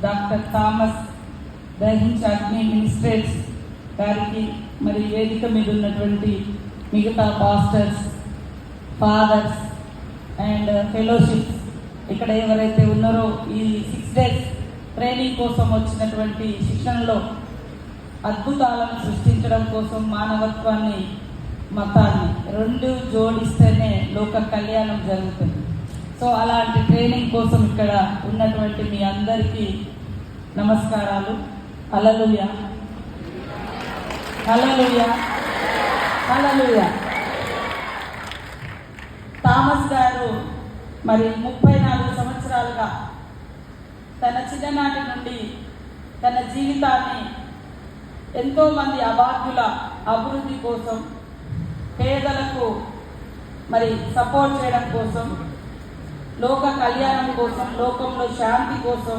Doctor Thomas దహించ్ అగ్ని మినిస్ట్రేట్స్ గారికి, మరి వేదిక మీద ఉన్నటువంటి మిగతా పాస్టర్స్, ఫాదర్స్ అండ్ ఫెలోషిప్స్, ఇక్కడ ఎవరైతే ఉన్నారో ఈ 6 days ట్రైనింగ్ కోసం వచ్చినటువంటి శిక్షణలో అద్భుతాలను సృష్టించడం కోసం మానవత్వాన్ని, మతాన్ని రెండు జోడిస్తేనే లోక కళ్యాణం జరుగుతుంది. సో అలాంటి ట్రైనింగ్ కోసం ఇక్కడ ఉన్నటువంటి మీ అందరికీ నమస్కారాలు. హల్లెలూయా, హల్లెలూయా, హల్లెలూయా. థామస్ గారు మరి 34 సంవత్సరాలుగా తన చిన్ననాటి నుండి తన జీవితాన్ని ఎంతోమంది అభాగ్యుల అభివృద్ధి కోసం, పేదలకు మరి సపోర్ట్ చేయడం కోసం, లోక కళ్యాణం కోసం, లోకంలో శాంతి కోసం,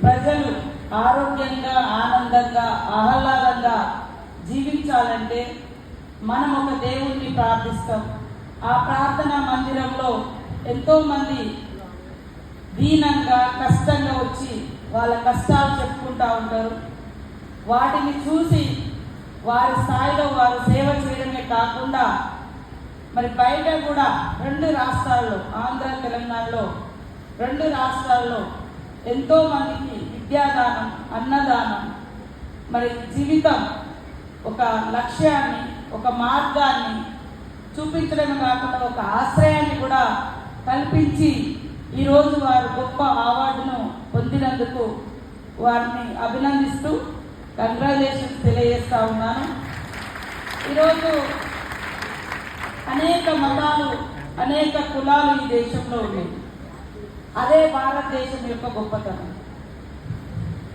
ప్రజలు ఆరోగ్యంగా, ఆనందంగా, ఆహ్లాదంగా జీవించాలంటే మనం ఒక దేవుణ్ణి ప్రార్థిస్తాం. ఆ ప్రార్థనా మందిరంలో ఎంతోమంది దీనంగా, కష్టంగా వచ్చి వాళ్ళ కష్టాలు చెప్పుకుంటూ ఉంటారు. వాటిని చూసి వారి స్థాయిలో వారు సేవ చేయడమే కాకుండా మరి బయట కూడా 2 రాష్ట్రాల్లో, ఆంధ్ర తెలంగాణలో 2 రాష్ట్రాల్లో ఎంతోమందికి విద్యాదానం, అన్నదానం, మరి జీవితం ఒక లక్ష్యాన్ని, ఒక మార్గాన్ని చూపించడమే కాకుండా ఒక ఆశ్రయాన్ని కూడా కల్పించి ఈరోజు వారు గొప్ప అవార్డును పొందినందుకు వారిని అభినందిస్తూ కంగ్రాచులేషన్స్ తెలియజేస్తూ ఉన్నాను. ఈరోజు అనేక మతాలు, అనేక కులాలు ఈ దేశంలో ఉన్నాయి. అదే భారతదేశం యొక్క గొప్పతనం.